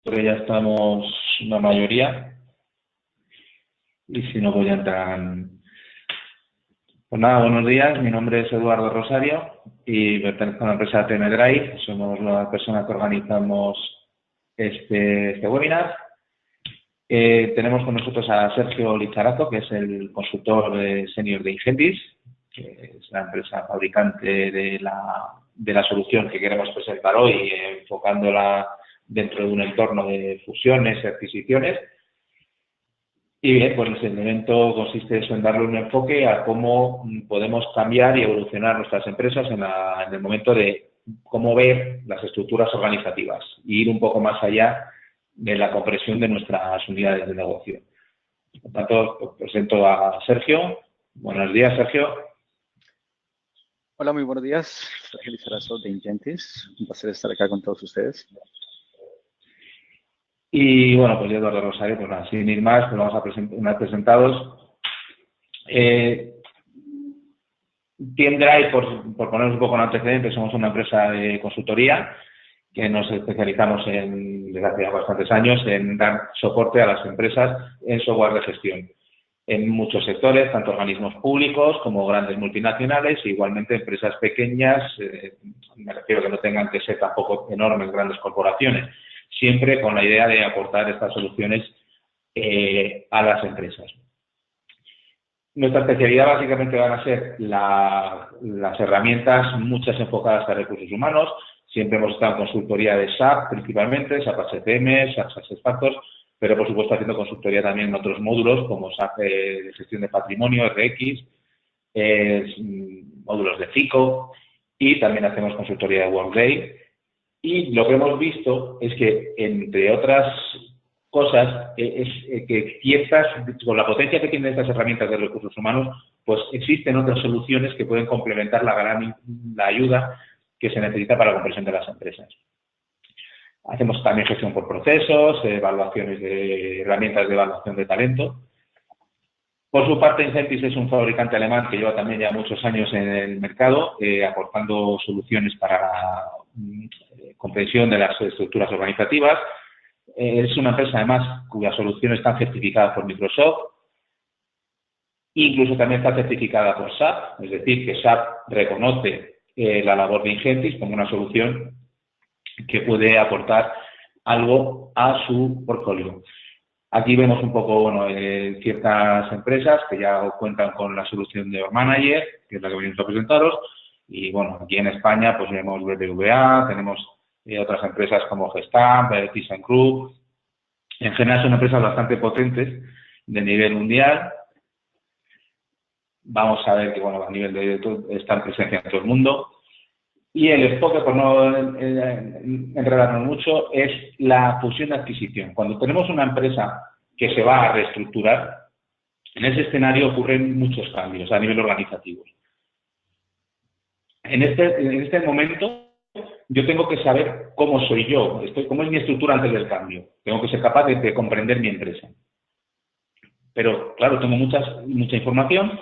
Porque ya estamos una mayoría y si no, pues ya entran. Pues nada, buenos días. Mi nombre es Eduardo Rosario y pertenezco a la empresa TM Drive. Somos la persona que organizamos este webinar. Tenemos con nosotros a Sergio Licharazo, que es el consultor senior de Ingetis, que es la empresa fabricante de la solución que queremos presentar hoy, enfocándola dentro de un entorno de fusiones y adquisiciones. Y bien, pues el evento consiste eso, en darle un enfoque a cómo podemos cambiar y evolucionar nuestras empresas en el momento de cómo ver las estructuras organizativas e ir un poco más allá de la comprensión de nuestras unidades de negocio. Por tanto, os presento a Sergio. Buenos días, Sergio. Hola, muy buenos días. Sergio Licharazo de Ingetis. Un placer estar acá con todos ustedes. Y bueno, pues yo, Eduardo Rosario, pues nada, sin ir más, pues vamos a presentar presentados. TM Drive, por poner un poco en antecedentes, somos una empresa de consultoría que nos especializamos desde hace bastantes años en dar soporte a las empresas en software de gestión en muchos sectores, tanto organismos públicos como grandes multinacionales, e igualmente empresas pequeñas, me refiero que no tengan que ser tampoco enormes grandes corporaciones, siempre con la idea de aportar estas soluciones a las empresas. Nuestra especialidad básicamente van a ser las herramientas, muchas enfocadas a recursos humanos. Siempre hemos estado en consultoría de SAP principalmente, SAP HCM, SAP SuccessFactors, pero por supuesto haciendo consultoría también en otros módulos como SAP de gestión de patrimonio, RX, módulos de FICO, y también hacemos consultoría de Workday. Y lo que hemos visto es que, entre otras cosas, es que con la potencia que tienen estas herramientas de recursos humanos, pues existen otras soluciones que pueden complementar la ayuda que se necesita para la comprensión de las empresas. Hacemos también gestión por procesos, evaluaciones de herramientas de evaluación de talento. Por su parte, Ingetis es un fabricante alemán que lleva también ya muchos años en el mercado, aportando soluciones para la comprensión de las estructuras organizativas. Es una empresa, además, cuyas soluciones están certificadas por Microsoft. Incluso también está certificada por SAP, es decir, que SAP reconoce la labor de Ingetis como una solución que puede aportar algo a su portfolio. Aquí vemos un poco, ciertas empresas que ya cuentan con la solución de Org Manager, que es la que venimos a presentaros. Y bueno, aquí en España pues vemos BBVA, tenemos otras empresas como Gestamp, ThyssenKrupp. En general son empresas bastante potentes de nivel mundial. Vamos a ver que, bueno, a nivel de todo, están presentes en todo el mundo. Y el enfoque, por no enredarnos mucho, es la fusión de adquisición. Cuando tenemos una empresa que se va a reestructurar, en ese escenario ocurren muchos cambios a nivel organizativo. En este momento, yo tengo que saber cómo soy yo, cómo es mi estructura antes del cambio. Tengo que ser capaz de comprender mi empresa. Pero, claro, tengo mucha información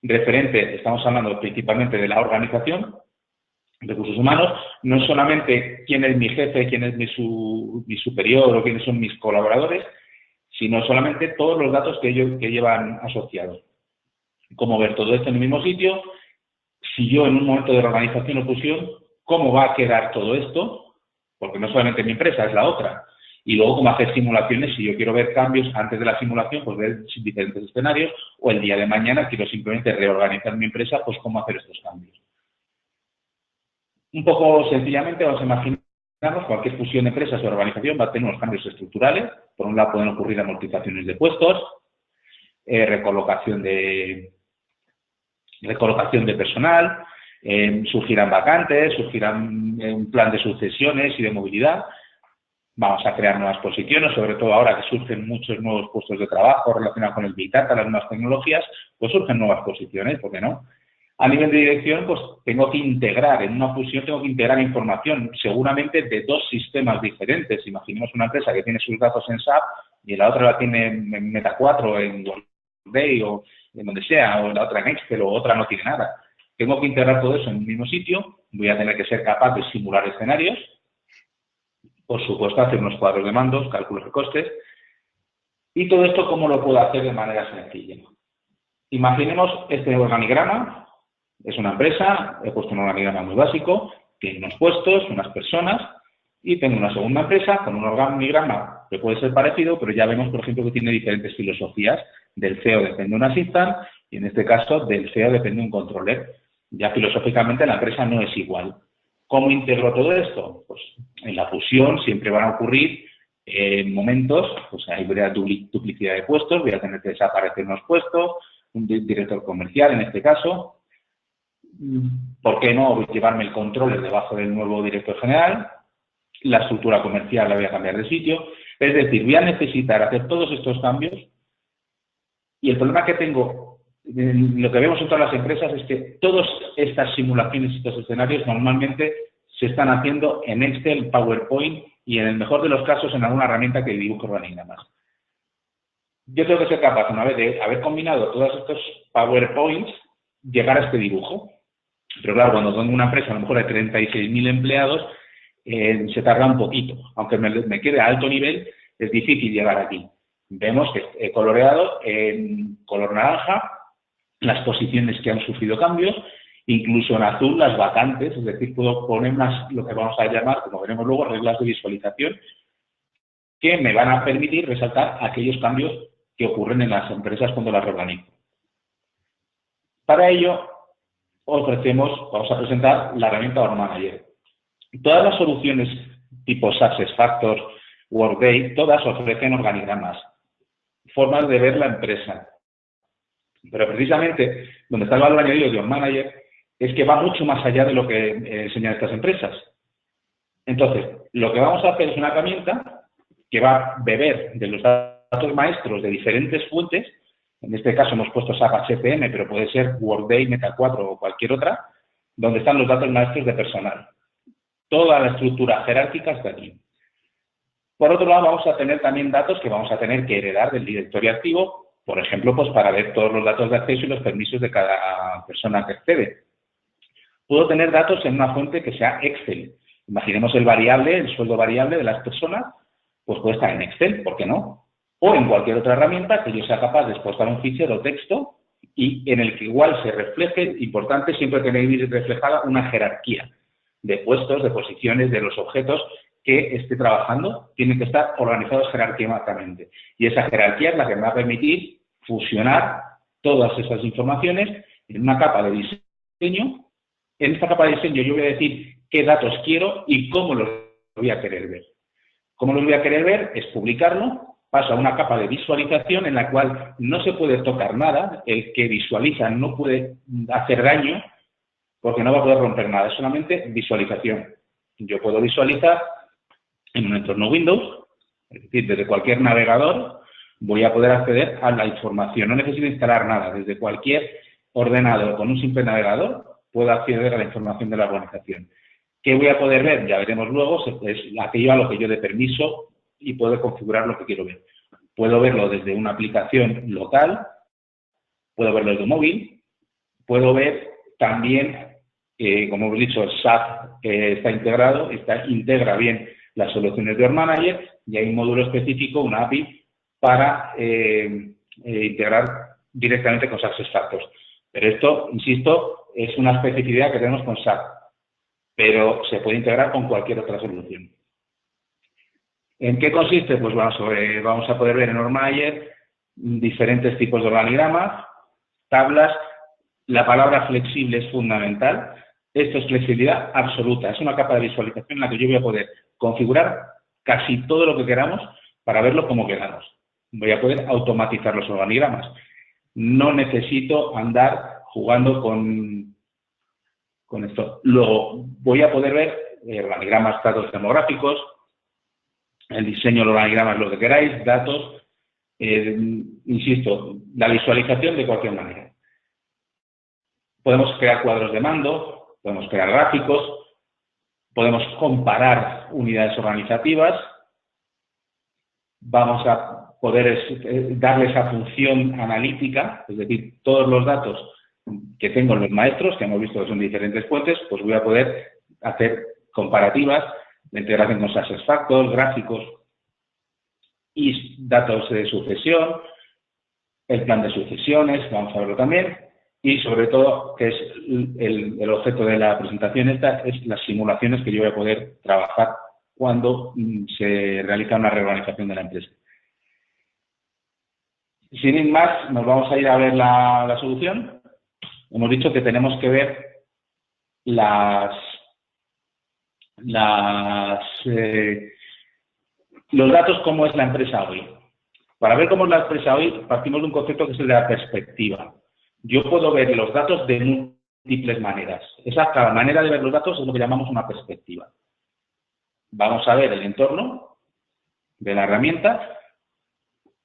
referente, estamos hablando principalmente de la organización, recursos humanos, no solamente quién es mi jefe, quién es mi superior o quiénes son mis colaboradores, sino solamente todos los datos que llevan asociados. Cómo ver todo esto en el mismo sitio, si yo en un momento de reorganización o fusión, cómo va a quedar todo esto, porque no solamente mi empresa, es la otra. Y luego cómo hacer simulaciones, si yo quiero ver cambios antes de la simulación, pues ver diferentes escenarios, o el día de mañana quiero simplemente reorganizar mi empresa, pues cómo hacer estos cambios. Un poco sencillamente vamos a imaginarnos cualquier fusión de empresas o organización va a tener unos cambios estructurales. Por un lado pueden ocurrir amortizaciones de puestos, recolocación de personal, surgirán vacantes, surgirán un plan de sucesiones y de movilidad. Vamos a crear nuevas posiciones, sobre todo ahora que surgen muchos nuevos puestos de trabajo relacionados con el Big Data, las nuevas tecnologías, pues surgen nuevas posiciones, ¿por qué no? A nivel de dirección, pues tengo que integrar, en una fusión tengo que integrar información, seguramente de dos sistemas diferentes. Imaginemos una empresa que tiene sus datos en SAP y la otra la tiene en Meta 4, en Workday o en donde sea, o la otra en Excel o otra no tiene nada. Tengo que integrar todo eso en un mismo sitio, voy a tener que ser capaz de simular escenarios por supuesto, hacer unos cuadros de mandos, cálculos de costes. Y todo esto, ¿cómo lo puedo hacer de manera sencilla? Imaginemos este organigrama. Es una empresa, he puesto un organigrama muy básico, tiene unos puestos, unas personas, y tengo una segunda empresa con un organigrama que puede ser parecido, pero ya vemos, por ejemplo, que tiene diferentes filosofías. Del CEO depende un assistant y, en este caso, del CEO depende un controller. Ya filosóficamente la empresa no es igual. ¿Cómo integro todo esto? Pues en la fusión siempre van a ocurrir momentos, pues hay duplicidad de puestos, voy a tener que desaparecer unos puestos, un director comercial en este caso. ¿Por qué no llevarme el controller debajo del nuevo director general? La estructura comercial la voy a cambiar de sitio. Es decir, voy a necesitar hacer todos estos cambios y el problema que tengo, lo que vemos en todas las empresas, es que todas estas simulaciones y estos escenarios normalmente se están haciendo en Excel, PowerPoint y, en el mejor de los casos, en alguna herramienta que dibuje organigramas. Yo tengo que ser capaz, una vez de haber combinado todos estos PowerPoints, llegar a este dibujo. Pero claro, cuando tengo una empresa a lo mejor de 36.000 empleados, se tarda un poquito. Aunque me quede a alto nivel, es difícil llegar aquí. Vemos que he coloreado en color naranja las posiciones que han sufrido cambios, incluso en azul las vacantes, es decir, puedo poner lo que vamos a llamar, como veremos luego, reglas de visualización, que me van a permitir resaltar aquellos cambios que ocurren en las empresas cuando las reorganizo. Para ello, vamos a presentar la herramienta Org Manager. Todas las soluciones tipo SuccessFactors, Workday, todas ofrecen organigramas, formas de ver la empresa. Pero precisamente donde está el valor añadido de Org Manager es que va mucho más allá de lo que enseñan estas empresas. Entonces, lo que vamos a hacer es una herramienta que va a beber de los datos maestros de diferentes fuentes. En este caso hemos puesto SAP HCM, pero puede ser Workday, Meta 4 o cualquier otra, donde están los datos maestros de personal. Toda la estructura jerárquica está aquí. Por otro lado, vamos a tener también datos que vamos a tener que heredar del directorio activo, por ejemplo, pues para ver todos los datos de acceso y los permisos de cada persona que accede. Puedo tener datos en una fuente que sea Excel. Imaginemos el sueldo variable de las personas, pues puede estar en Excel, ¿por qué no? O en cualquier otra herramienta que yo sea capaz de exportar un fichero texto y en el que igual se refleje, importante siempre tener reflejada una jerarquía de puestos, de posiciones, de los objetos que esté trabajando, tienen que estar organizados jerárquicamente. Y esa jerarquía es la que me va a permitir fusionar todas esas informaciones en una capa de diseño. En esta capa de diseño yo voy a decir qué datos quiero y cómo los voy a querer ver. Cómo los voy a querer ver es publicarlo, paso a una capa de visualización en la cual no se puede tocar nada, el que visualiza no puede hacer daño porque no va a poder romper nada, es solamente visualización. Yo puedo visualizar en un entorno Windows, es decir, desde cualquier navegador voy a poder acceder a la información. No necesito instalar nada, desde cualquier ordenador con un simple navegador puedo acceder a la información de la organización. ¿Qué voy a poder ver? Ya veremos luego, es aquello a lo que yo dé permiso y puedo configurar lo que quiero ver. Puedo verlo desde una aplicación local, puedo verlo desde un móvil, puedo ver también, como hemos dicho, el SAP está integrado, integra bien las soluciones de Org Manager y hay un módulo específico, una API, para integrar directamente con SuccessFactors. Pero esto, insisto, es una especificidad que tenemos con SAP, pero se puede integrar con cualquier otra solución. ¿En qué consiste? Pues vamos a poder ver en Org Manager diferentes tipos de organigramas, tablas. La palabra flexible es fundamental. Esto es flexibilidad absoluta. Es una capa de visualización en la que yo voy a poder configurar casi todo lo que queramos para verlo como queramos. Voy a poder automatizar los organigramas. No necesito andar jugando con esto. Luego voy a poder ver organigramas, datos demográficos, el diseño del organigrama es lo que queráis, datos, insisto, la visualización de cualquier manera. Podemos crear cuadros de mando, podemos crear gráficos, podemos comparar unidades organizativas, vamos a poder darle esa función analítica, es decir, todos los datos que tengo en los maestros, que hemos visto que son diferentes fuentes, pues voy a poder hacer comparativas la integración con SuccessFactors, gráficos y datos de sucesión, el plan de sucesiones, vamos a verlo también, y sobre todo, que es el objeto de la presentación esta, es las simulaciones que yo voy a poder trabajar cuando se realiza una reorganización de la empresa. Sin ir más, nos vamos a ir a ver la solución. Hemos dicho que tenemos que ver los datos, cómo es la empresa hoy. Para ver cómo es la empresa hoy, partimos de un concepto que es el de la perspectiva. Yo puedo ver los datos de múltiples maneras. Cada manera de ver los datos es lo que llamamos una perspectiva. Vamos a ver el entorno de la herramienta.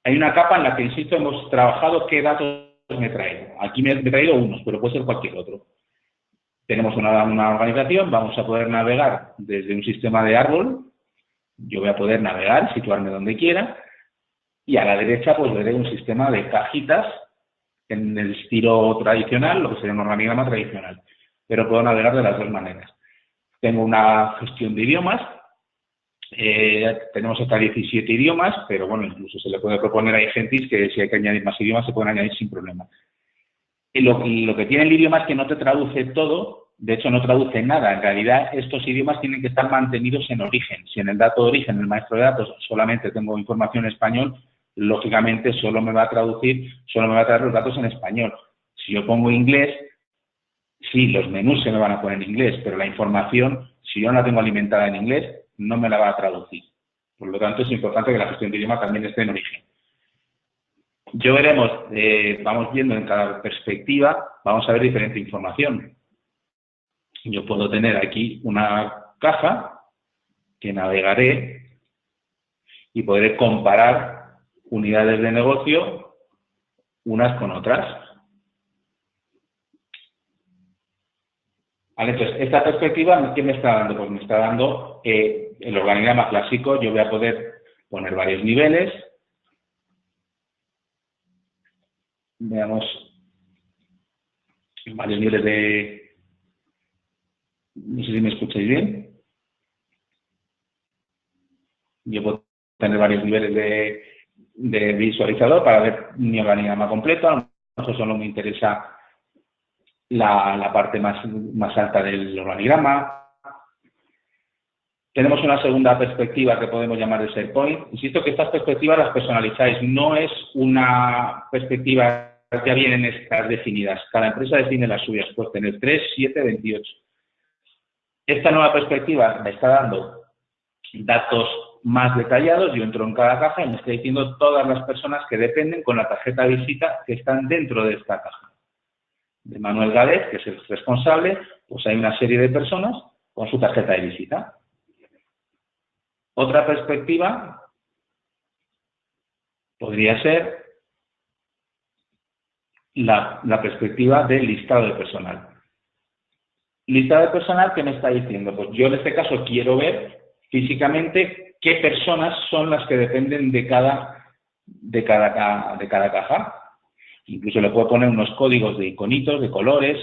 Hay una capa en la que, insisto, hemos trabajado qué datos me he traído. Aquí me he traído unos, pero puede ser cualquier otro. Tenemos una organización, vamos a poder navegar desde un sistema de árbol. Yo voy a poder navegar, situarme donde quiera. Y a la derecha pues veré un sistema de cajitas en el estilo tradicional, lo que sería un organigrama tradicional. Pero puedo navegar de las dos maneras. Tengo una gestión de idiomas. Tenemos hasta 17 idiomas, pero bueno, incluso se le puede proponer a Agentis que si hay que añadir más idiomas se pueden añadir sin problema. Y lo que tiene el idioma es que no te traduce todo, de hecho no traduce nada. En realidad estos idiomas tienen que estar mantenidos en origen. Si en el dato de origen, el maestro de datos, solamente tengo información en español, lógicamente solo me va a traer los datos en español. Si yo pongo inglés, sí, los menús se me van a poner en inglés, pero la información, si yo no la tengo alimentada en inglés, no me la va a traducir. Por lo tanto, es importante que la gestión de idioma también esté en origen. Yo veremos, vamos viendo en cada perspectiva, vamos a ver diferente información. Yo puedo tener aquí una caja que navegaré y podré comparar unidades de negocio unas con otras. Vale, entonces, esta perspectiva, ¿qué me está dando? Pues me está dando el organigrama clásico. Yo voy a poder poner varios niveles. Veamos varios niveles de... No sé si me escucháis bien. Yo puedo tener varios niveles de visualizador para ver mi organigrama completo. A lo mejor solo me interesa la parte más alta del organigrama. Tenemos una segunda perspectiva que podemos llamar de SharePoint. Insisto que estas perspectivas las personalizáis. No es una perspectiva que ya vienen estas definidas. Cada empresa define las suyas. Puede tener 3, 7, 28. Esta nueva perspectiva me está dando datos más detallados. Yo entro en cada caja y me está diciendo todas las personas que dependen con la tarjeta de visita que están dentro de esta caja. De Manuel Gález, que es el responsable, pues hay una serie de personas con su tarjeta de visita. Otra perspectiva podría ser la perspectiva del listado de personal. Listado de personal, ¿qué me está diciendo? Pues yo en este caso quiero ver físicamente qué personas son las que dependen de cada caja. Incluso le puedo poner unos códigos de iconitos, de colores,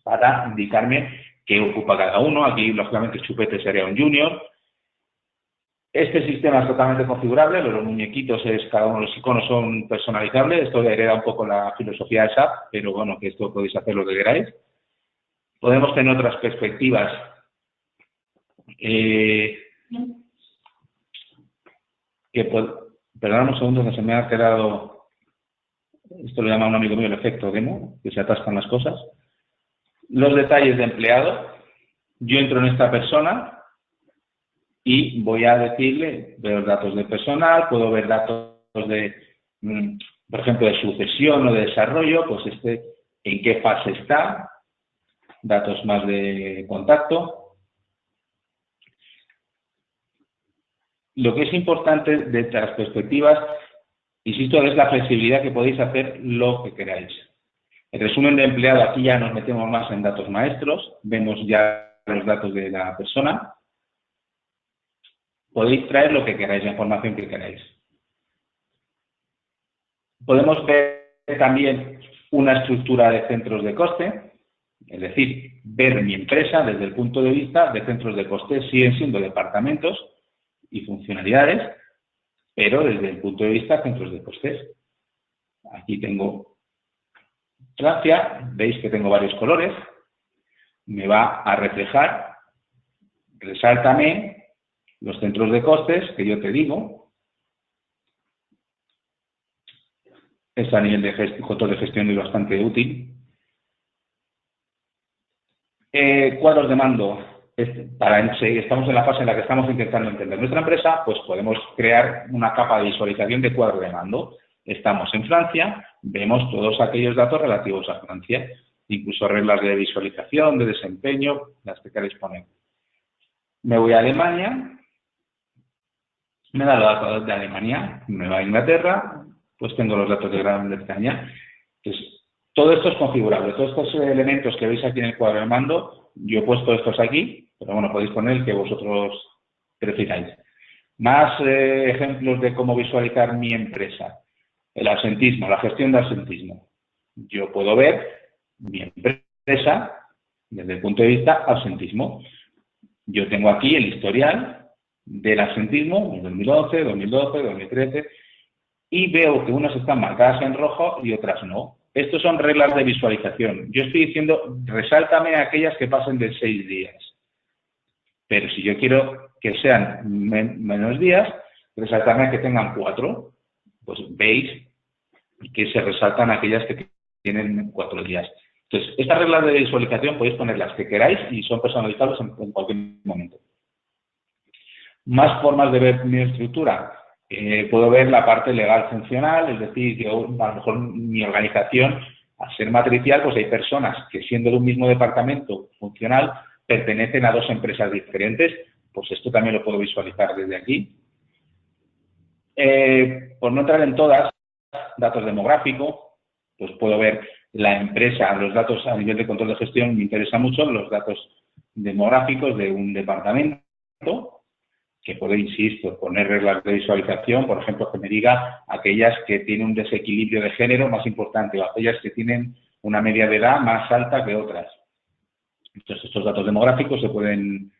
para indicarme qué ocupa cada uno. Aquí, lógicamente, Chupete sería un junior. Este sistema es totalmente configurable. Los muñequitos, cada uno de los iconos son personalizables. Esto hereda un poco la filosofía de SAP, pero bueno, que esto podéis hacer lo que queráis. Podemos tener otras perspectivas. Perdón un segundo, que se me ha quedado... Esto lo llama un amigo mío el efecto demo, que se atascan las cosas. Los detalles de empleado. Yo entro en esta persona y voy a decirle, veo datos de personal, puedo ver datos de, por ejemplo, de sucesión o de desarrollo, pues en qué fase está, datos más de contacto. Lo que es importante de estas perspectivas, insisto, es la flexibilidad que podéis hacer lo que queráis. El resumen de empleado, aquí ya nos metemos más en datos maestros, vemos ya los datos de la persona. Podéis traer lo que queráis, la información que queráis. Podemos ver también una estructura de centros de coste. Es decir, ver mi empresa desde el punto de vista de centros de costes. Siguen siendo departamentos y funcionalidades, pero desde el punto de vista de centros de costes. Aquí tengo Francia, veis que tengo varios colores, me va a reflejar, resáltame los centros de costes que yo te digo. Esto a nivel de control de gestión es bastante útil. Cuadros de mando. Estamos en la fase en la que estamos intentando entender nuestra empresa, pues podemos crear una capa de visualización de cuadro de mando. Estamos en Francia, vemos todos aquellos datos relativos a Francia, incluso reglas de visualización, de desempeño, las que queréis poner. Me voy a Alemania, me da los datos de Alemania, me voy a Inglaterra, pues tengo los datos de Gran Bretaña. Entonces, todo esto es configurable. Todos estos elementos que veis aquí en el cuadro de mando, yo he puesto estos aquí, pero bueno, podéis poner el que vosotros prefiráis. Más ejemplos de cómo visualizar mi empresa. El absentismo, la gestión de absentismo. Yo puedo ver mi empresa desde el punto de vista absentismo. Yo tengo aquí el historial del absentismo de 2011, 2012, 2013 y veo que unas están marcadas en rojo y otras no. Estos son reglas de visualización. Yo estoy diciendo, resáltame aquellas que pasen de 6 días. Pero si yo quiero que sean menos días, resáltame que tengan 4. Pues veis que se resaltan aquellas que tienen 4 días. Entonces, estas reglas de visualización podéis poner las que queráis y son personalizables en cualquier momento. Más formas de ver mi estructura. Puedo ver la parte legal funcional, es decir, yo, a lo mejor mi organización, al ser matricial, pues hay personas que siendo de un mismo departamento funcional pertenecen a 2 empresas diferentes, pues esto también lo puedo visualizar desde aquí. Por no entrar en todas, datos demográficos, pues puedo ver la empresa, los datos a nivel de control de gestión, me interesa mucho los datos demográficos de un departamento, que puedo, insisto, poner reglas de visualización, por ejemplo, que me diga aquellas que tienen un desequilibrio de género más importante o aquellas que tienen una media de edad más alta que otras. Entonces, estos datos demográficos se pueden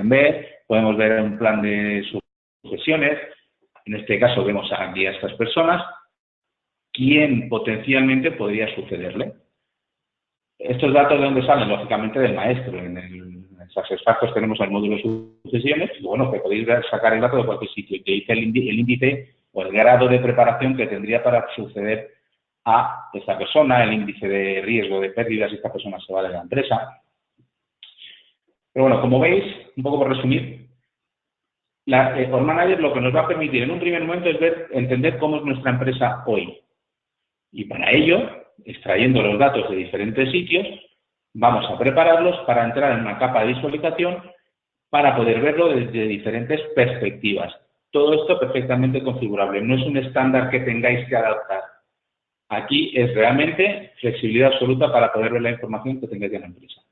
ver, podemos ver un plan de sucesiones. En este caso vemos aquí a estas personas, quién potencialmente podría sucederle. Estos datos, ¿de dónde salen? Lógicamente del maestro. En SuccessFactors tenemos el módulo de sucesiones, y bueno, que podéis sacar el dato de cualquier sitio, que dice el índice o el grado de preparación que tendría para suceder a esta persona, el índice de riesgo de pérdidas si esta persona se va de la empresa. Pero bueno, como veis, un poco por resumir, Org Manager lo que nos va a permitir en un primer momento es entender cómo es nuestra empresa hoy. Y para ello, extrayendo los datos de diferentes sitios, vamos a prepararlos para entrar en una capa de visualización para poder verlo desde diferentes perspectivas. Todo esto perfectamente configurable. No es un estándar que tengáis que adaptar. Aquí es realmente flexibilidad absoluta para poder ver la información que tengáis de la empresa.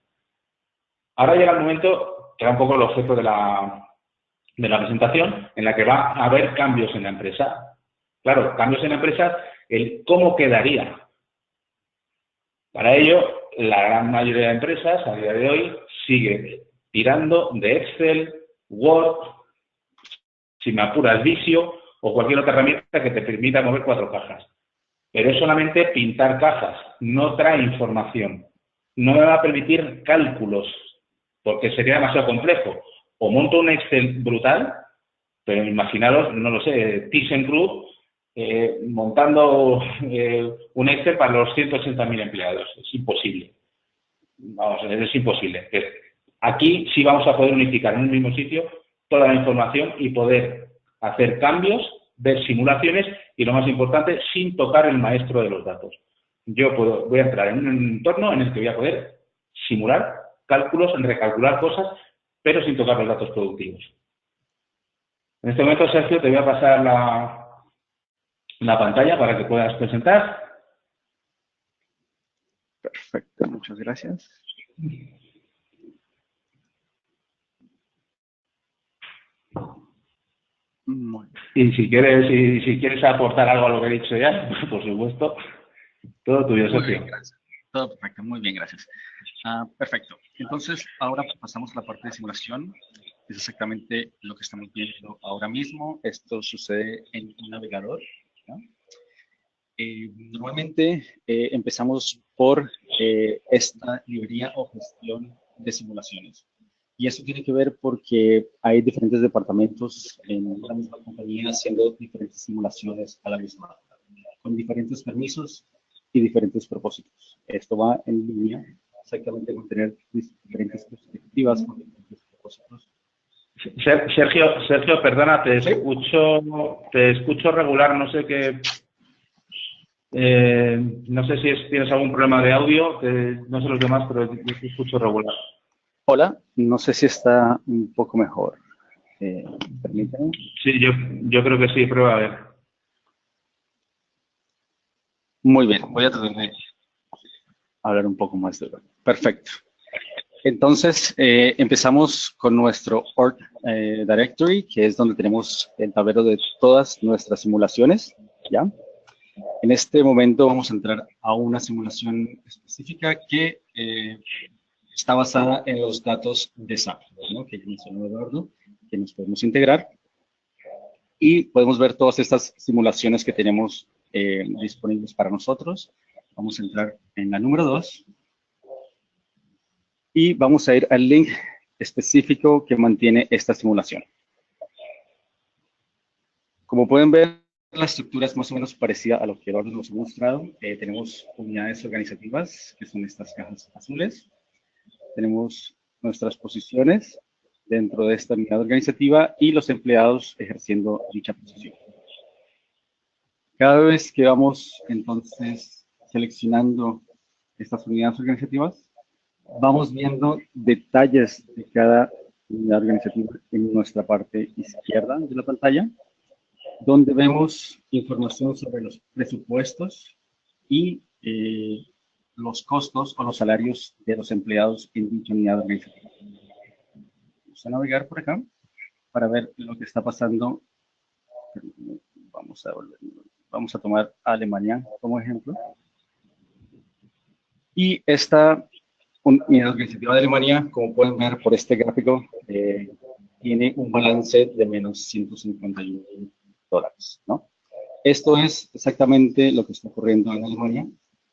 Ahora llega el momento, que era un poco el objeto de la presentación, en la que va a haber cambios en la empresa. Claro, cambios en la empresa, el cómo quedaría. Para ello, la gran mayoría de empresas a día de hoy sigue tirando de Excel, Word, si me apuras Visio o cualquier otra herramienta que te permita mover 4 cajas. Pero es solamente pintar cajas, no trae información. No me va a permitir cálculos, porque sería demasiado complejo. O monto un Excel brutal, pero imaginaros, no lo sé, ThyssenKrupp montando un Excel para los 180.000 empleados. Es imposible. Vamos, es imposible. Aquí sí vamos a poder unificar en un mismo sitio toda la información y poder hacer cambios, ver simulaciones y, lo más importante, sin tocar el maestro de los datos. Yo voy a entrar en un entorno en el que voy a poder simular cálculos, recalcular cosas, pero sin tocar los datos productivos. En este momento, Sergio, te voy a pasar la pantalla para que puedas presentar. Perfecto, muchas gracias. Muy bien. Y si quieres aportar algo a lo que he dicho ya, por supuesto, todo tuyo, Sergio. Todo perfecto, muy bien, gracias. Perfecto. Entonces, ahora pasamos a la parte de simulación. Es exactamente lo que estamos viendo ahora mismo. Esto sucede en un navegador, ¿no? Normalmente empezamos por esta librería o gestión de simulaciones. Y eso tiene que ver porque hay diferentes departamentos en la misma compañía haciendo diferentes simulaciones a la misma hora, con diferentes permisos y diferentes propósitos. Esto va en línea exactamente con tener diferentes perspectivas con diferentes propósitos. Sergio, perdona, ¿Sí? te escucho regular, no sé qué, no sé si tienes algún problema de audio, no sé los demás, pero yo te escucho regular. Hola, no sé si está un poco mejor. Permítame. Sí, yo creo que sí, prueba a ver. Muy bien, voy a tratar de hablar un poco más duro. Perfecto. Entonces, empezamos con nuestro org directory, que es donde tenemos el tablero de todas nuestras simulaciones, ¿ya? En este momento vamos a entrar a una simulación específica que está basada en los datos de SAP, ¿no? Que ya mencionó Eduardo, que nos podemos integrar. Y podemos ver todas estas simulaciones que tenemos disponibles para nosotros. Vamos a entrar en la número 2 y vamos a ir al link específico que mantiene esta simulación. Como pueden ver, la estructura es más o menos parecida a lo que Eduardo nos ha mostrado. Tenemos unidades organizativas, que son estas cajas azules. Tenemos nuestras posiciones dentro de esta unidad organizativa y los empleados ejerciendo dicha posición. Cada vez que vamos entonces seleccionando estas unidades organizativas, vamos viendo detalles de cada unidad organizativa en nuestra parte izquierda de la pantalla, donde vemos información sobre los presupuestos y los costos o los salarios de los empleados en dicha unidad organizativa. Vamos a navegar por acá para ver lo que está pasando. Vamos a tomar Alemania como ejemplo. Y esta unidad organizativa de Alemania, como pueden ver por este gráfico, tiene un balance de menos $151,000, ¿no? Esto es exactamente lo que está ocurriendo en Alemania.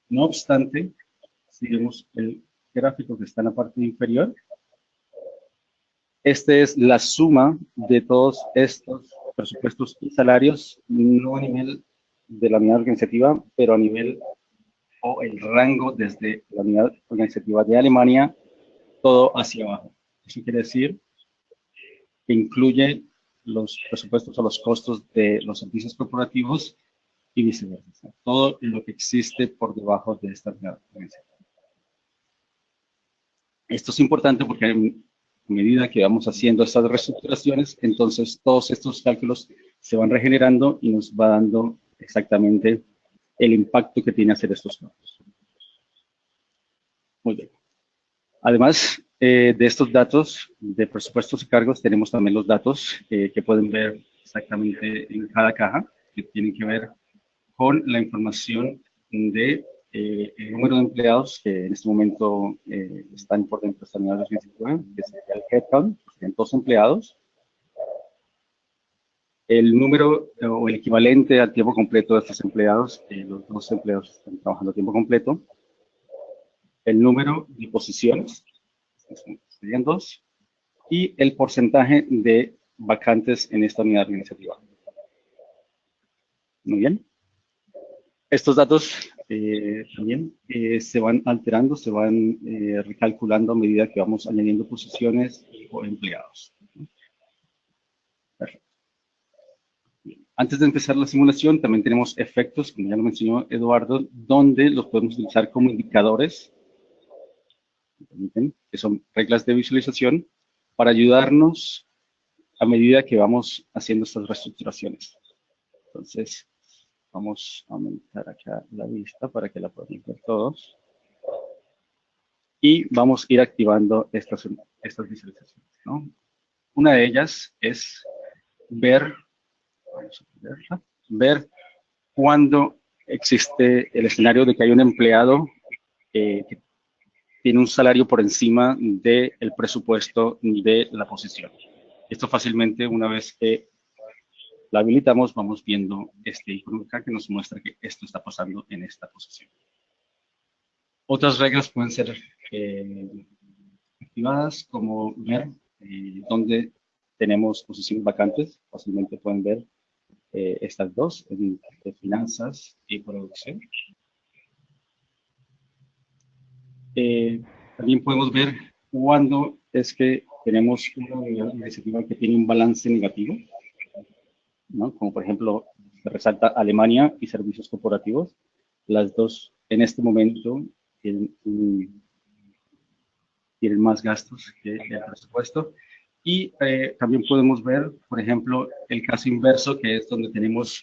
No obstante, si vemos el gráfico que está en la parte inferior, esta es la suma de todos estos presupuestos y salarios, no a nivel de la unidad organizativa, pero a nivel o el rango desde la unidad organizativa de Alemania, todo hacia abajo. Eso quiere decir que incluye los presupuestos o los costos de los servicios corporativos y viceversa. Todo lo que existe por debajo de esta unidad organizativa. Esto es importante porque a medida que vamos haciendo estas reestructuraciones, entonces todos estos cálculos se van regenerando y nos va dando exactamente el impacto que tiene hacer estos cambios. Muy bien. Además de estos datos de presupuestos y cargos, tenemos también los datos que pueden ver exactamente en cada caja, que tienen que ver con la información de el número de empleados que en este momento están por dentro de esta unidad de 2019, que sería el headcount, que serían 2 empleados. El número o el equivalente al tiempo completo de estos empleados, los 2 empleados están trabajando a tiempo completo. El número de posiciones, serían 2, y el porcentaje de vacantes en esta unidad organizativa. Muy bien. Estos datos también se van alterando, se van recalculando a medida que vamos añadiendo posiciones o empleados. Perfecto. Bien. Antes de empezar la simulación, también tenemos efectos, como ya lo mencionó Eduardo, donde los podemos utilizar como indicadores, que son reglas de visualización, para ayudarnos a medida que vamos haciendo estas reestructuraciones. Entonces, vamos a aumentar acá la vista para que la puedan ver todos. Y vamos a ir activando estas visualizaciones, ¿no? Una de ellas es ver, vamos a ponerla, ver cuando existe el escenario de que hay un empleado que tiene un salario por encima del presupuesto de la posición. Esto fácilmente, una vez que la habilitamos, vamos viendo este icono acá que nos muestra que esto está pasando en esta posición. Otras reglas pueden ser activadas, como ver dónde tenemos posiciones vacantes. Fácilmente pueden ver estas dos, de finanzas y producción. También podemos ver cuándo es que tenemos una unidad organizativa que tiene un balance negativo, ¿no? Como por ejemplo, se resalta Alemania y servicios corporativos. Las dos en este momento tienen más gastos que el presupuesto. Y también podemos ver, por ejemplo, el caso inverso, que es donde tenemos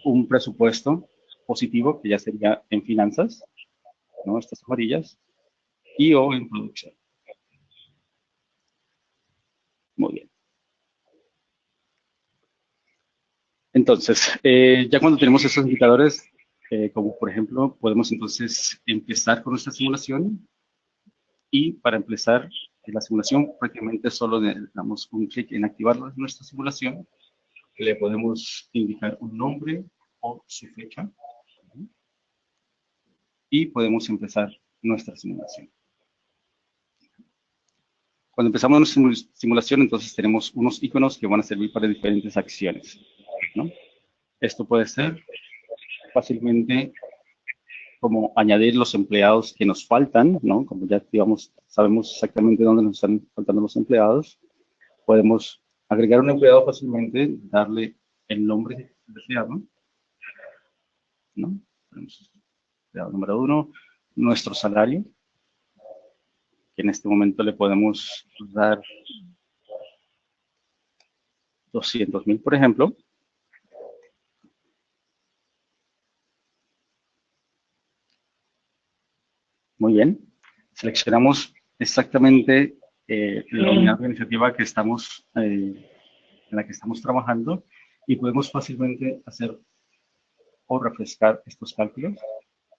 un presupuesto positivo, que ya sería en finanzas, ¿no? Estas amarillas, y o en producción. Muy bien. Entonces, ya cuando tenemos estos indicadores, como por ejemplo, podemos entonces empezar con nuestra simulación. Y para empezar la simulación, prácticamente solo le damos un clic en activar nuestra simulación. Le podemos indicar un nombre o su fecha. Y podemos empezar nuestra simulación. Cuando empezamos nuestra simulación, entonces tenemos unos iconos que van a servir para diferentes acciones, ¿no? Esto puede ser fácilmente como añadir los empleados que nos faltan, ¿no? Como ya digamos, sabemos exactamente dónde nos están faltando los empleados. Podemos agregar un empleado fácilmente, darle el nombre deseado, ¿no? Tenemos empleado número 1, nuestro salario, que en este momento le podemos dar 200,000, por ejemplo. Muy bien. Seleccionamos exactamente la unidad organizativa que estamos, en la que estamos trabajando y podemos fácilmente hacer o refrescar estos cálculos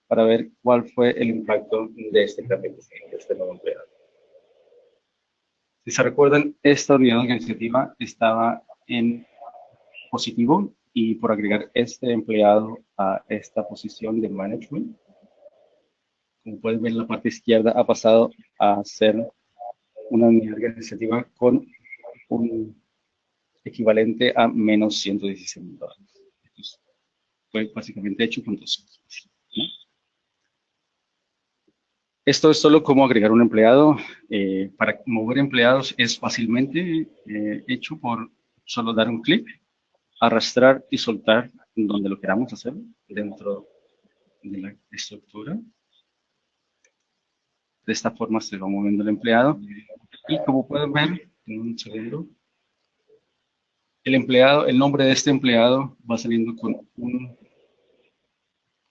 para ver cuál fue el impacto de este cambio, de este nuevo empleado. Si se recuerdan, esta unidad organizativa estaba en positivo y por agregar este empleado a esta posición de management, como pueden ver en la parte izquierda, ha pasado a ser una unidad organizativa con un equivalente a menos $116,000. Entonces, fue básicamente hecho con 200, ¿no? Esto es solo como agregar un empleado. Para mover empleados es fácilmente hecho por solo dar un clic, arrastrar y soltar donde lo queramos hacer dentro de la estructura. De esta forma se va moviendo el empleado. Y como pueden ver, en un segundo, el nombre de este empleado va saliendo con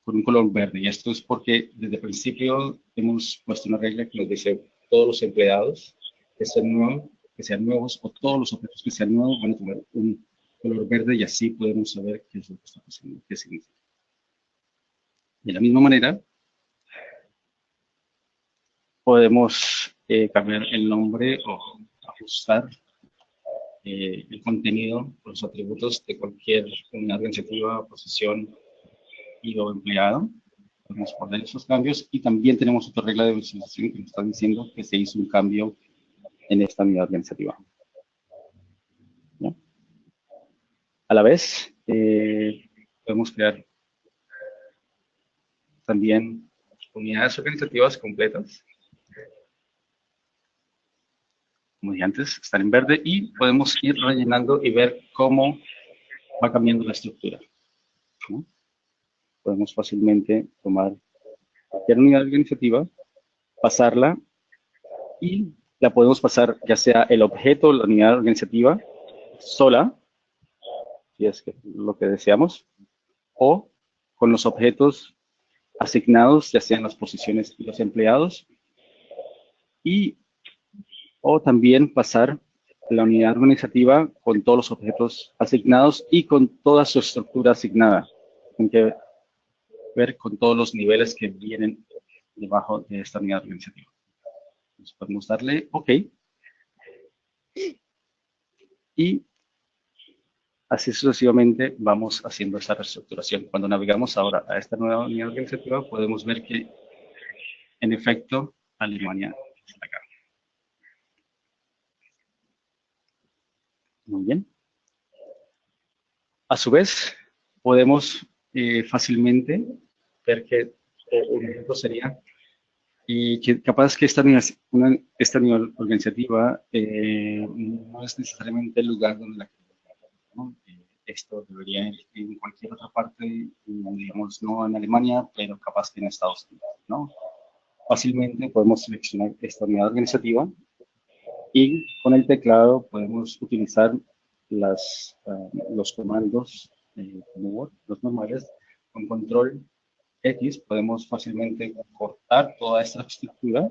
un color verde. Y esto es porque desde el principio hemos puesto una regla que nos dice todos los empleados que sean nuevos o todos los objetos que sean nuevos van a tener un color verde y así podemos saber qué es lo que está pasando, qué significa. De la misma manera, podemos cambiar el nombre o ajustar el contenido, los atributos de cualquier unidad organizativa, posición y o empleado. Podemos poner esos cambios y también tenemos otra regla de visualización que nos está diciendo que se hizo un cambio en esta unidad organizativa. ¿No? A la vez, podemos crear también unidades organizativas completas. Como dije antes, están en verde y podemos ir rellenando y ver cómo va cambiando la estructura, ¿no? Podemos fácilmente tomar cualquier unidad organizativa, pasarla y la podemos pasar ya sea el objeto, la unidad organizativa sola, si es que lo que deseamos, o con los objetos asignados, ya sean las posiciones y los empleados, o también pasar la unidad organizativa con todos los objetos asignados y con toda su estructura asignada. Hay que ver con todos los niveles que vienen debajo de esta unidad organizativa. Entonces podemos darle OK. Y así sucesivamente vamos haciendo esta reestructuración. Cuando navegamos ahora a esta nueva unidad organizativa, podemos ver que, en efecto, Alemania está acá. Muy bien. A su vez, podemos fácilmente ver que un ejemplo sería que capaz que esta unidad organizativa no es necesariamente el lugar donde la queremos, ¿no? Esto debería ir en cualquier otra parte, digamos, no en Alemania, pero capaz que en Estados Unidos, ¿no? Fácilmente podemos seleccionar esta unidad organizativa y con el teclado podemos utilizar los comandos como Word, los normales, con control X podemos fácilmente cortar toda esta estructura,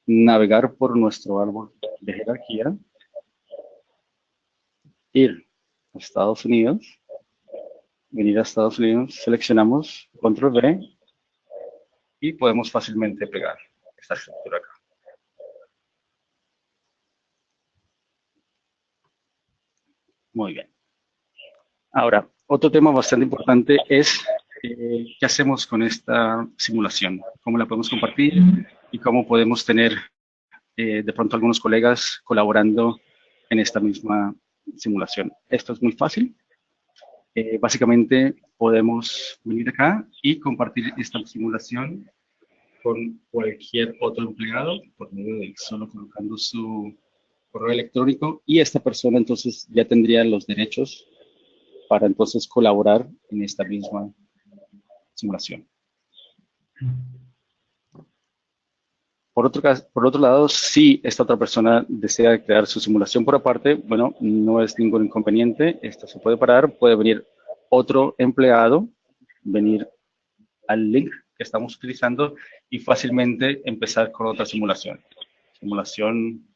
navegar por nuestro árbol de jerarquía, ir a Estados Unidos, venir a Estados Unidos, seleccionamos control V y podemos fácilmente pegar esta estructura acá. Muy bien. Ahora, otro tema bastante importante es qué hacemos con esta simulación, cómo la podemos compartir y cómo podemos tener de pronto algunos colegas colaborando en esta misma simulación. Esto es muy fácil. Básicamente podemos venir acá y compartir esta simulación con cualquier otro empleado por medio de solo colocando su correo electrónico y esta persona entonces ya tendría los derechos para entonces colaborar en esta misma simulación. Por otro lado, si esta otra persona desea crear su simulación por aparte, bueno, no es ningún inconveniente, esto se puede parar, puede venir otro empleado, venir al link que estamos utilizando y fácilmente empezar con otra simulación. Simulación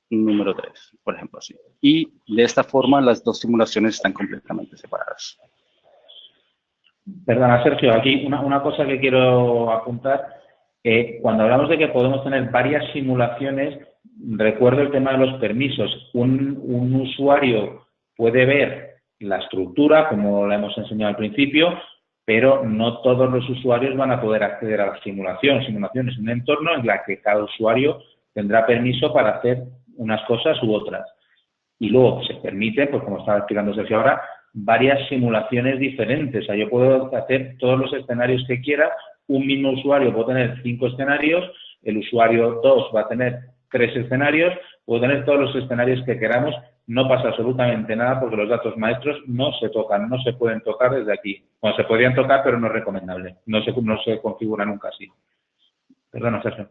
número 3, por ejemplo, así. Y de esta forma las dos simulaciones están completamente separadas. Perdona, Sergio, aquí una cosa que quiero apuntar. Cuando hablamos de que podemos tener varias simulaciones, recuerdo el tema de los permisos. Un usuario puede ver la estructura, como la hemos enseñado al principio, pero no todos los usuarios van a poder acceder a la simulación. Simulación es un entorno en la que cada usuario tendrá permiso para hacer unas cosas u otras. Y luego se permite, pues como estaba explicando Sergio ahora, varias simulaciones diferentes. O sea, yo puedo hacer todos los escenarios que quiera. Un mismo usuario puede tener 5 escenarios, el usuario 2 va a tener 3 escenarios, puedo tener todos los escenarios que queramos, no pasa absolutamente nada porque los datos maestros no se tocan, no se pueden tocar desde aquí. Bueno, se podrían tocar, pero no es recomendable, no se configura nunca así. Perdona, Sergio.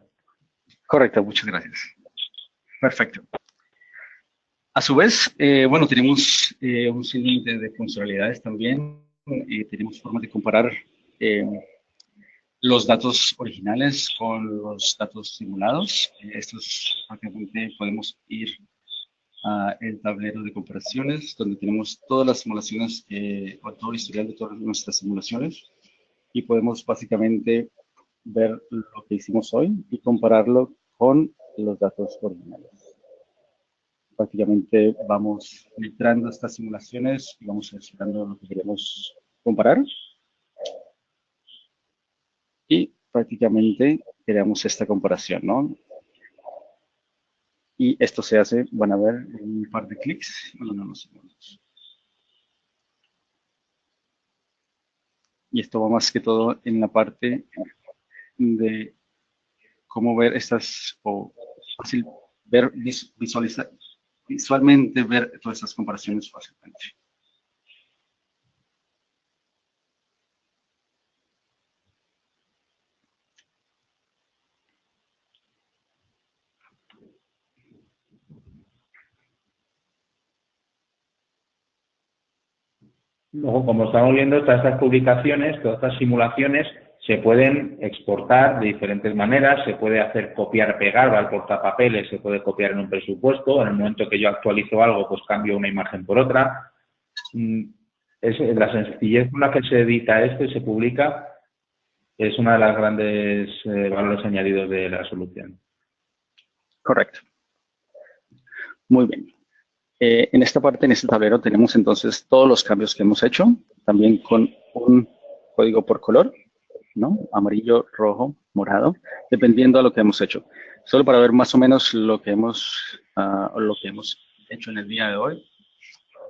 Correcto, muchas gracias. Perfecto. A su vez, bueno, tenemos un sinnúmero de funcionalidades también, tenemos formas de comparar los datos originales con los datos simulados. Estos prácticamente podemos ir al tablero de comparaciones, donde tenemos todas las simulaciones, o todo el historial de todas nuestras simulaciones, y podemos básicamente ver lo que hicimos hoy y compararlo con los datos originales. Prácticamente vamos filtrando estas simulaciones y vamos seleccionando lo que queremos comparar. Y prácticamente creamos esta comparación, ¿no? Y esto se hace, van a ver, en un par de clics y en unos segundos. Y esto va más que todo en la parte de cómo ver estas, o fácil ver, visualizar, visualmente ver todas estas comparaciones fácilmente. Luego, como estamos viendo, todas estas publicaciones, todas estas simulaciones se pueden exportar de diferentes maneras, se puede hacer copiar-pegar al portapapeles, se puede copiar en un presupuesto, en el momento que yo actualizo algo, pues cambio una imagen por otra. Es la sencillez con la que se edita esto y se publica, es una de las grandes valores añadidos de la solución. Correcto. Muy bien. En esta parte, en este tablero, tenemos entonces todos los cambios que hemos hecho, también con un código por color, ¿no? Amarillo, rojo, morado, dependiendo de lo que hemos hecho. Solo para ver más o menos lo que hemos hecho en el día de hoy,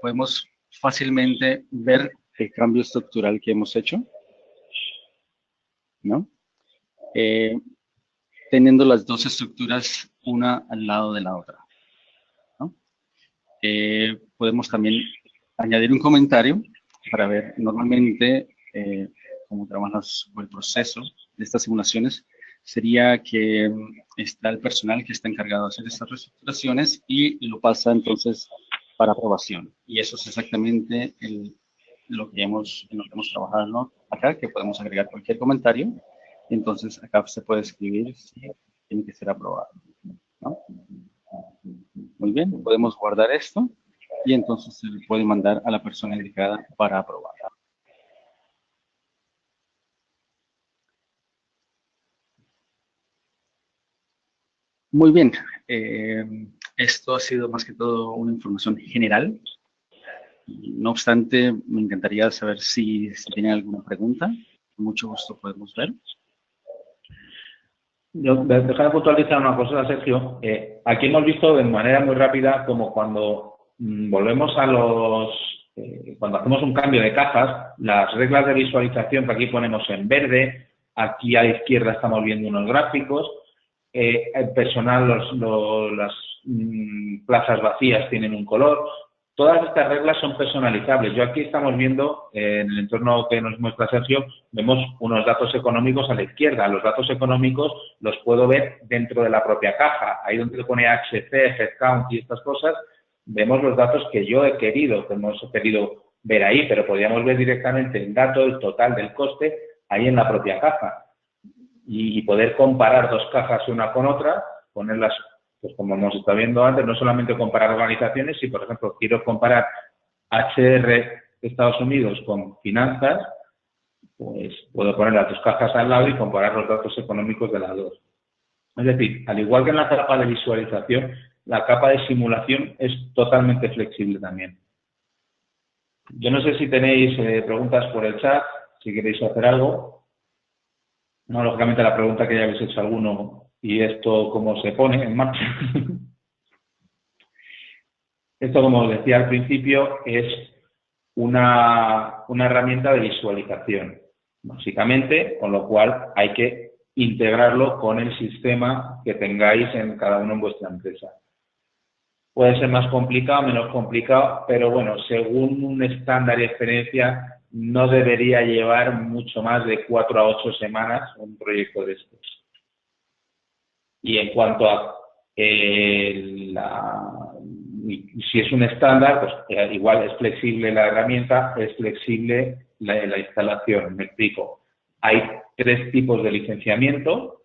podemos fácilmente ver el cambio estructural que hemos hecho, ¿no? Teniendo las dos estructuras una al lado de la otra, ¿no? Podemos también añadir un comentario para ver normalmente cómo trabajas el proceso de estas simulaciones. Sería que está el personal que está encargado de hacer estas reestructuraciones y lo pasa entonces para aprobación. Y eso es exactamente lo que hemos trabajado, ¿no? Acá, que podemos agregar cualquier comentario. Entonces acá se puede escribir si tiene que ser aprobado, ¿no? Muy bien, podemos guardar esto y entonces se le puede mandar a la persona indicada para aprobar. Muy bien, esto ha sido más que todo una información general. No obstante, me encantaría saber si tienen alguna pregunta. Con mucho gusto podemos ver. Déjame puntualizar una cosa, Sergio. Aquí hemos visto de manera muy rápida como cuando volvemos a cuando hacemos un cambio de cajas, las reglas de visualización que aquí ponemos en verde, aquí a la izquierda estamos viendo unos gráficos, el personal, las plazas vacías tienen un color. Todas estas reglas son personalizables. Yo aquí estamos viendo, en el entorno que nos muestra Sergio, vemos unos datos económicos a la izquierda. Los datos económicos los puedo ver dentro de la propia caja. Ahí donde pone HC, Headcount y estas cosas, vemos los datos que yo he querido, que hemos querido ver ahí, pero podríamos ver directamente el dato, el total del coste, ahí en la propia caja. Y poder comparar dos cajas una con otra, ponerlas, pues como hemos estado viendo antes, no solamente comparar organizaciones, si por ejemplo quiero comparar HR Estados Unidos con finanzas, pues puedo poner las dos cajas al lado y comparar los datos económicos de las dos. Es decir, al igual que en la capa de visualización, la capa de simulación es totalmente flexible también. Yo no sé si tenéis preguntas por el chat, si queréis hacer algo. No, lógicamente la pregunta que ya habéis hecho alguno, ¿y esto cómo se pone en marcha? Esto, como os decía al principio, es una herramienta de visualización, básicamente, con lo cual hay que integrarlo con el sistema que tengáis en cada uno en vuestra empresa. Puede ser más complicado, menos complicado, pero bueno, según un estándar y experiencia, no debería llevar mucho más de 4 a 8 semanas un proyecto de estos. Y en cuanto a si es un estándar, pues igual es flexible la herramienta, es flexible la instalación. Me explico. Hay 3 tipos de licenciamiento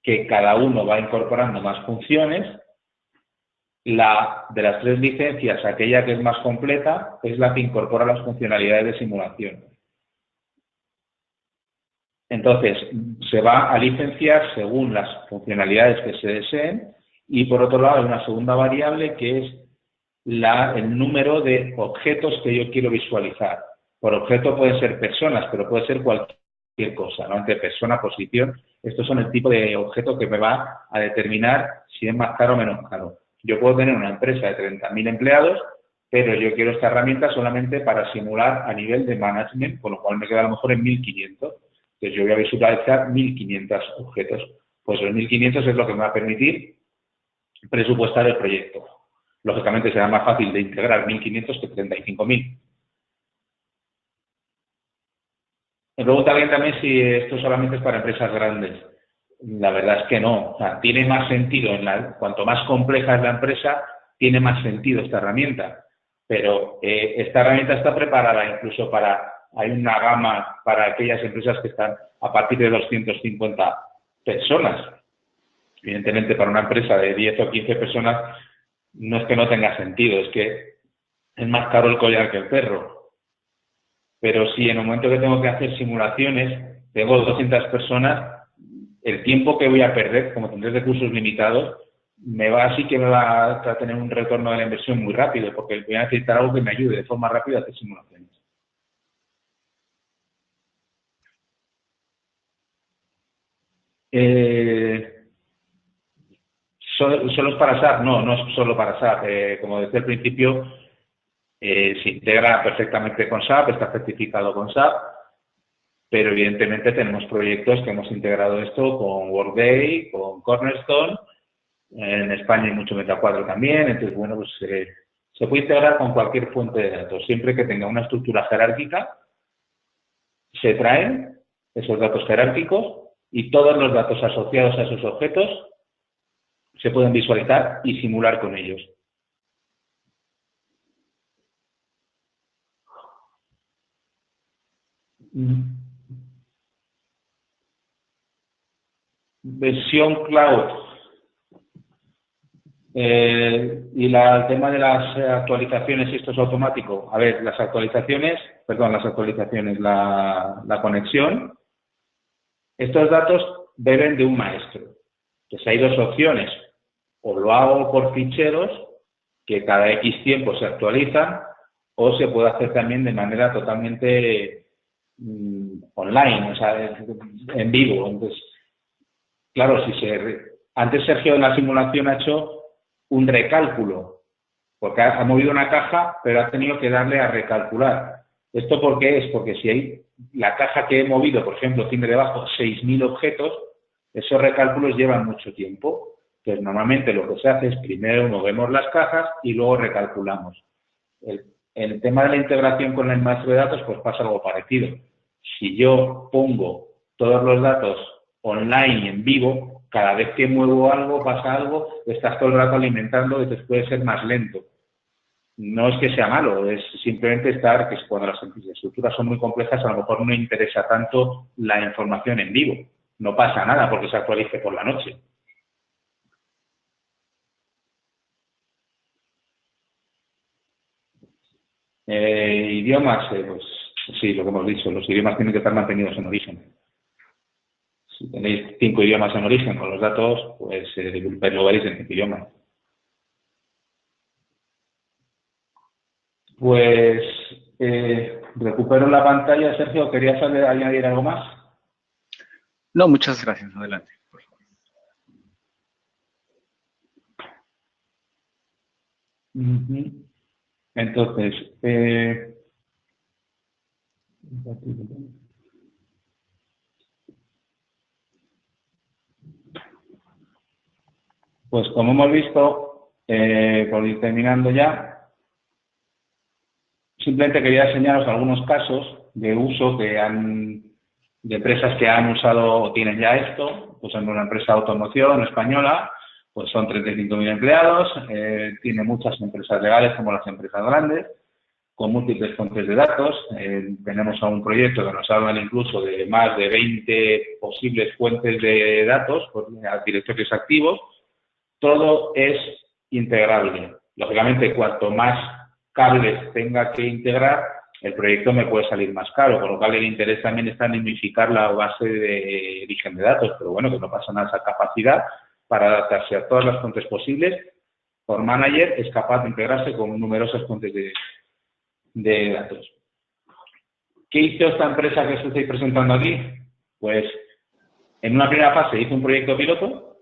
que cada uno va incorporando más funciones. De las 3 licencias, aquella que es más completa es la que incorpora las funcionalidades de simulación. Entonces, se va a licenciar según las funcionalidades que se deseen y, por otro lado, hay una segunda variable que es el número de objetos que yo quiero visualizar. Por objeto pueden ser personas, pero puede ser cualquier cosa, ¿no? Entre persona, posición. Estos son el tipo de objeto que me va a determinar si es más caro o menos caro. Yo puedo tener una empresa de 30.000 empleados, pero yo quiero esta herramienta solamente para simular a nivel de management, con lo cual me queda a lo mejor en 1.500. Entonces yo voy a visualizar 1.500 objetos. Pues los 1.500 es lo que me va a permitir presupuestar el proyecto. Lógicamente será más fácil de integrar 1.500 que 35.000. Me pregunta alguien también si esto solamente es para empresas grandes. La verdad es que no. O sea, tiene más sentido, cuanto más compleja es la empresa, tiene más sentido esta herramienta. Pero esta herramienta está preparada incluso hay una gama para aquellas empresas que están a partir de 250 personas. Evidentemente, para una empresa de 10 o 15 personas, no es que no tenga sentido, es que es más caro el collar que el perro. Pero si en el momento que tengo que hacer simulaciones, tengo 200 personas, el tiempo que voy a perder, como tendré recursos limitados, sí que me va a tener un retorno de la inversión muy rápido, porque voy a necesitar algo que me ayude de forma rápida a hacer simulaciones. ¿Solo es para SAP? No, no es solo para SAP. Como decía al principio, se integra perfectamente con SAP, está certificado con SAP, pero evidentemente tenemos proyectos que hemos integrado esto con Workday, con Cornerstone, en España hay mucho MetaQuadro también, entonces, bueno, pues se puede integrar con cualquier fuente de datos, siempre que tenga una estructura jerárquica, se traen esos datos jerárquicos y todos los datos asociados a esos objetos se pueden visualizar y simular con ellos. Versión cloud. Y el tema de las actualizaciones, y esto es automático. A ver, la conexión. Estos datos beben de un maestro. Entonces hay dos opciones. O lo hago por ficheros, que cada X tiempo se actualizan, o se puede hacer también de manera totalmente online, o sea, en vivo. Entonces, claro, antes Sergio en la simulación ha hecho un recálculo, porque ha movido una caja, pero ha tenido que darle a recalcular. ¿Esto por qué es? Porque si hay la caja que he movido, por ejemplo, tiene debajo 6.000 objetos, esos recálculos llevan mucho tiempo. Entonces, normalmente lo que se hace es primero movemos las cajas y luego recalculamos. El tema de la integración con el maestro de datos, pues pasa algo parecido. Si yo pongo todos los datos online y en vivo, cada vez que muevo algo, pasa algo, estás todo el rato alimentando, entonces puede ser más lento. No es que sea malo, es simplemente que cuando las estructuras son muy complejas, a lo mejor no interesa tanto la información en vivo. No pasa nada porque se actualice por la noche. Idiomas, pues sí, lo que hemos dicho, los idiomas tienen que estar mantenidos en origen. Si tenéis 5 idiomas en origen con los datos, pues lo veréis en 5 idiomas. Pues recupero la pantalla, Sergio. ¿Querías añadir algo más? No, muchas gracias. Adelante. Entonces, pues como hemos visto, por ir terminando ya, simplemente quería enseñaros algunos casos de uso de empresas que han usado o tienen ya esto. Pues en una empresa de automoción española, pues son 35.000 empleados, tiene muchas empresas legales como las empresas grandes, con múltiples fuentes de datos. Tenemos un proyecto que nos habla incluso de más de 20 posibles fuentes de datos por directorios activos. Todo es integrable. Lógicamente, cuanto más cables tenga que integrar, el proyecto me puede salir más caro, con lo cual el interés también está en unificar la base de origen de datos, pero bueno, que no pasa nada, esa capacidad para adaptarse a todas las fuentes posibles. Por Manager es capaz de integrarse con numerosas fuentes de datos. ¿Qué hizo esta empresa que os estoy presentando aquí? Pues en una primera fase hizo un proyecto piloto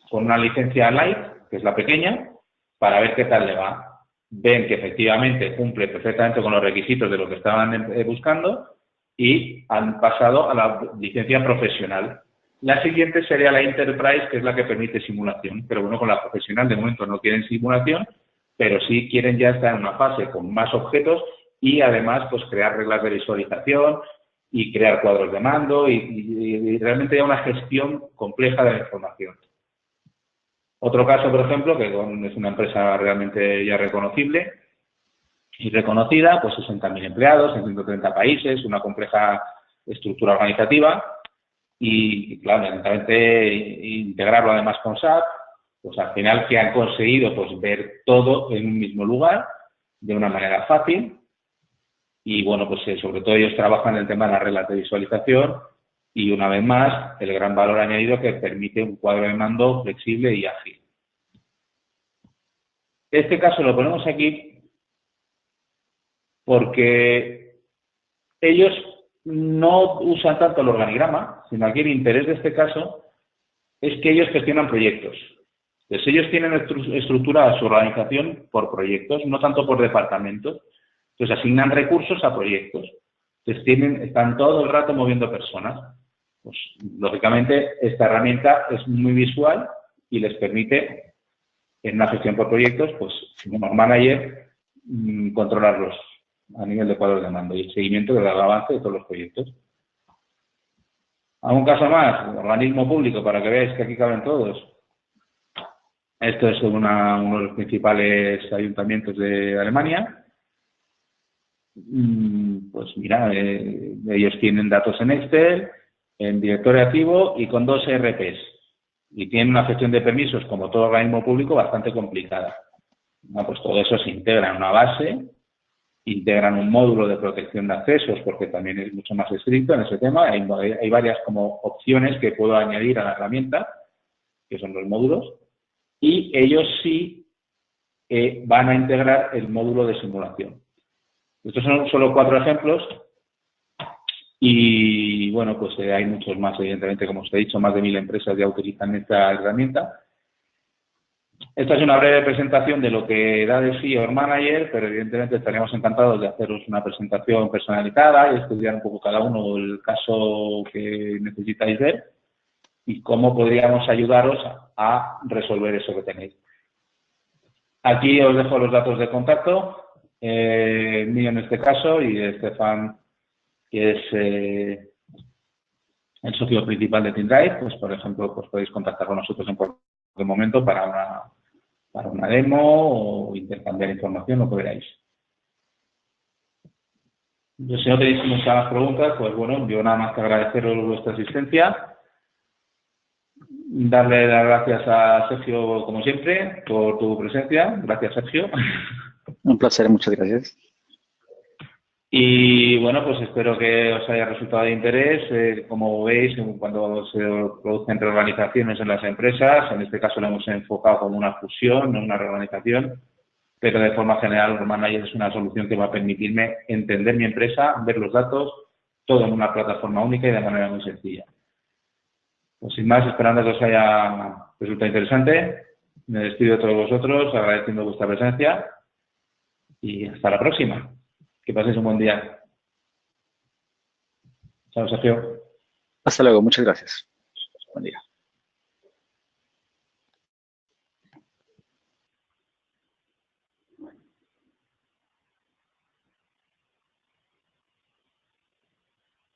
con una licencia Light, que es la pequeña, para ver qué tal le va. Ven que efectivamente cumple perfectamente con los requisitos de lo que estaban buscando y han pasado a la licencia profesional. La siguiente sería la Enterprise, que es la que permite simulación, pero bueno, con la profesional de momento no quieren simulación, pero sí quieren ya estar en una fase con más objetos y además pues crear reglas de visualización y crear cuadros de mando y realmente ya una gestión compleja de la información. Otro caso, por ejemplo, que es una empresa realmente ya reconocible y reconocida, pues 60.000 empleados en 130 países, una compleja estructura organizativa y, claro, evidentemente integrarlo además con SAP, pues al final que han conseguido pues ver todo en un mismo lugar de una manera fácil Y bueno, pues sobre todo ellos trabajan el tema de las reglas de visualización y una vez más el gran valor añadido que permite un cuadro de mando flexible y ágil. Este caso lo ponemos aquí porque ellos no usan tanto el organigrama, sino aquí el interés de este caso es que ellos gestionan proyectos. Entonces ellos tienen estructurada su organización por proyectos, no tanto por departamentos. Entonces asignan recursos a proyectos. Entonces están todo el rato moviendo personas. Pues lógicamente esta herramienta es muy visual y les permite en una gestión por proyectos, pues como manager, controlarlos a nivel de cuadros de mando y el seguimiento del avance de todos los proyectos. ¿Algún caso más? Organismo público, para que veáis que aquí caben todos. Esto es uno de los principales ayuntamientos de Alemania. Pues mira, ellos tienen datos en Excel, en directorio activo y con 2 ERPs. Y tienen una gestión de permisos, como todo organismo público, bastante complicada. Bueno, pues todo eso se integra en una base, integran un módulo de protección de accesos, porque también es mucho más estricto en ese tema. Hay varias como opciones que puedo añadir a la herramienta, que son los módulos, y ellos sí van a integrar el módulo de simulación. Estos son solo 4 ejemplos y, bueno, pues hay muchos más, evidentemente, como os he dicho, más de 1000 empresas ya utilizan esta herramienta. Esta es una breve presentación de lo que da de sí Org Manager, pero evidentemente estaríamos encantados de haceros una presentación personalizada y estudiar un poco cada uno el caso que necesitáis ver y cómo podríamos ayudaros a resolver eso que tenéis. Aquí os dejo los datos de contacto, mío en este caso y de Estefan, que es el socio principal de TeamDrive. Pues, por ejemplo, pues podéis contactar con nosotros en cualquier momento para una demo o intercambiar información, lo que queráis. Si no tenéis muchas más preguntas, pues bueno, yo nada más que agradeceros vuestra asistencia. Darle las gracias a Sergio, como siempre, por tu presencia. Gracias, Sergio. Un placer, muchas gracias. Y bueno, pues espero que os haya resultado de interés. Como veis, cuando se producen reorganizaciones en las empresas, en este caso lo hemos enfocado como una fusión, no una reorganización, pero de forma general Org Manager es una solución que va a permitirme entender mi empresa, ver los datos, todo en una plataforma única y de manera muy sencilla. Pues sin más, esperando que os haya resultado interesante, me despido de todos vosotros, agradeciendo vuestra presencia y hasta la próxima. Que paséis un buen día. Chao, Sergio. Hasta luego, muchas gracias. Buen día.